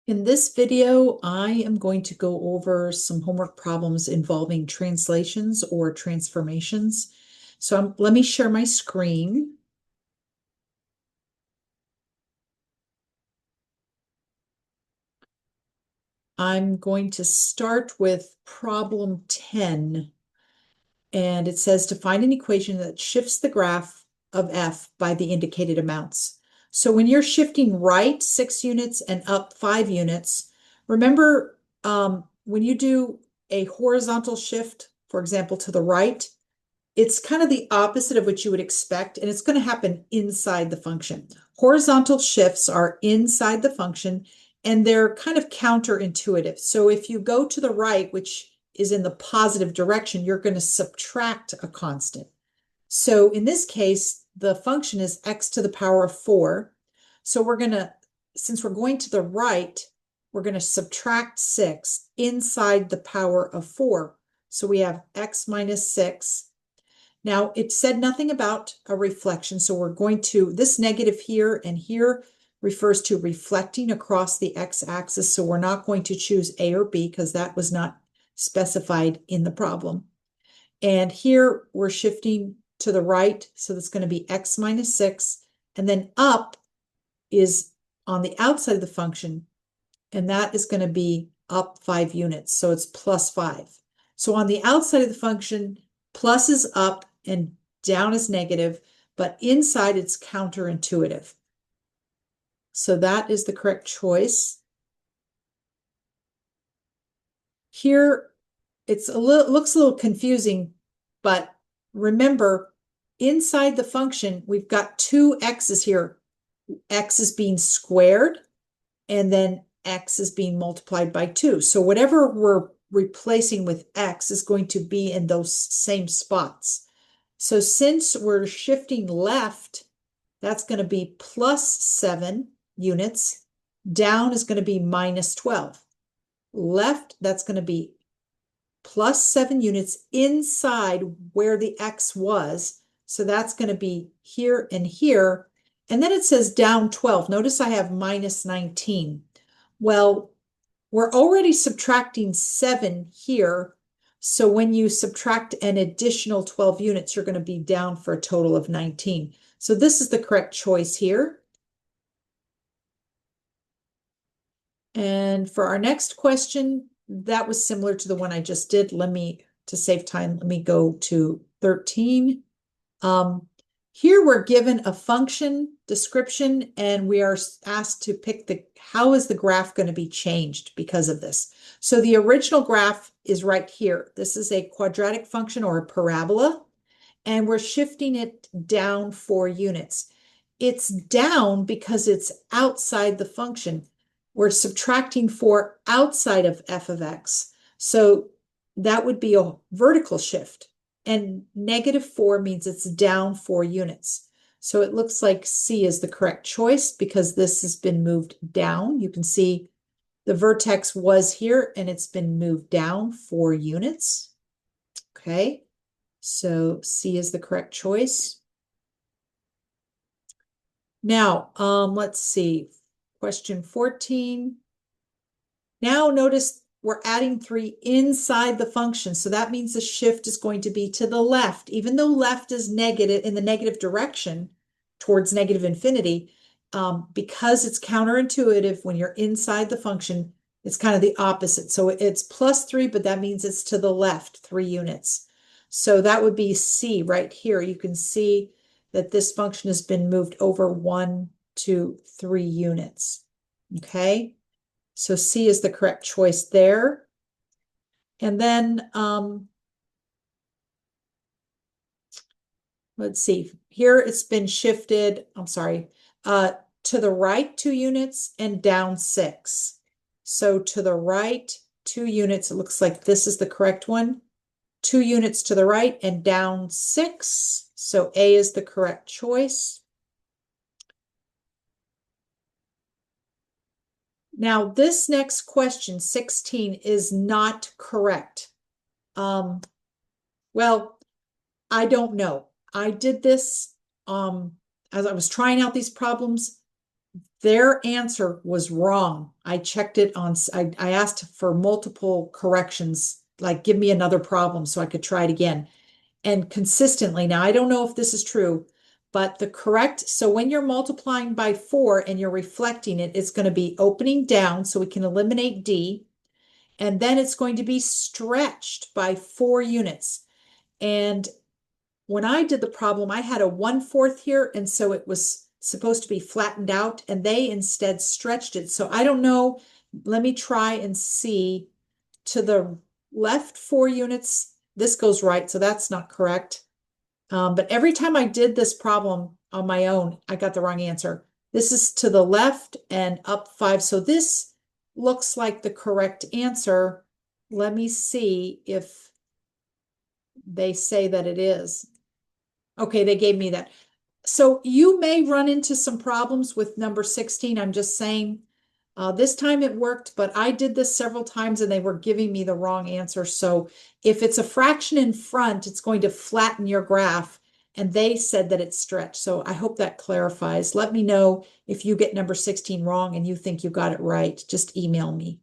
In this video, I am going to go over some homework problems involving translations or transformations. So let me share my screen. I'm going to start with problem 10. And it says to find an equation that shifts the graph of f by the indicated amounts. So when you're shifting right 6 units and up 5 units, remember when you do a horizontal shift, for example, to the right, it's kind of the opposite of what you would expect, and it's going to happen inside the function. Horizontal shifts are inside the function, and they're kind of counterintuitive. So if you go to the right, which is in the positive direction, you're going to subtract a constant. So in this case, the function is x to the power of 4. So we're going to, since we're going to the right, we're going to subtract 6 inside the power of 4. So we have x minus 6. Now, it said nothing about a reflection, so we're going to, this negative here and here refers to reflecting across the x-axis, so we're not going to choose A or B because that was not specified in the problem. And here we're shifting to the right, so that's going to be x minus 6, and then up is on the outside of the function, and that is going to be up 5 units, so it's plus 5. So on the outside of the function, plus is up and down is negative, but inside it's counterintuitive. So that is the correct choice. Here, looks a little confusing, but remember, inside the function, we've got two x's here. X is being squared, and then x is being multiplied by 2. So whatever we're replacing with x is going to be in those same spots. So since we're shifting left, that's going to be plus 7 units. Down is going to be minus 12. Left, that's going to be plus 7 units inside where the x was. So that's going to be here and here. And then it says down 12. Notice I have minus 19. Well, we're already subtracting 7 here. So when you subtract an additional 12 units, you're going to be down for a total of 19. So this is the correct choice here. And for our next question, that was similar to the one I just did. To save time, let me go to 13. Here we're given a function description, and we are asked to pick how is the graph going to be changed because of this. So the original graph is right here. This is a quadratic function or a parabola, and we're shifting it down 4 units. It's down because it's outside the function. We're subtracting 4 outside of f of x. So that would be a vertical shift. And -4 means it's down 4 units. So it looks like C is the correct choice because this has been moved down. You can see the vertex was here and it's been moved down 4 units. Okay, so C is the correct choice. Now, let's see, question 14. Now notice we're adding 3 inside the function. So that means the shift is going to be to the left. Even though left is negative in the negative direction towards negative infinity, because it's counterintuitive when you're inside the function, it's kind of the opposite. So it's plus 3, but that means it's to the left 3 units. So that would be C right here. You can see that this function has been moved over 1, 2, 3 units. Okay. So C is the correct choice there. And then let's see, here it's been shifted, I'm sorry, to the right 2 units and down 6. So to the right 2 units, it looks like this is the correct one. 2 units to the right and down 6. So A is the correct choice. Now, this next question, 16, is not correct. Well, I don't know. I did this as I was trying out these problems. their answer was wrong. I checked it on, I asked for multiple corrections, like give me another problem so I could try it again. And consistently, now I don't know if this is true, but the correct, so when you're multiplying by 4 and you're reflecting it, it's going to be opening down so we can eliminate D. And then it's going to be stretched by 4 units. And when I did the problem, I had a 1/4 here, and so it was supposed to be flattened out, and they instead stretched it. So I don't know. Let me try and see. To the left 4 units, this goes right, so that's not correct. But every time I did this problem on my own, I got the wrong answer. This is to the left and up 5, so this looks like the correct answer. Let me see if they say that it is. Okay, they gave me that. So you may run into some problems with number 16. I'm just saying, this time it worked, but I did this several times and they were giving me the wrong answer. So if it's a fraction in front, it's going to flatten your graph. And they said that it's stretched. So I hope that clarifies. Let me know if you get number 16 wrong and you think you got it right. Just email me.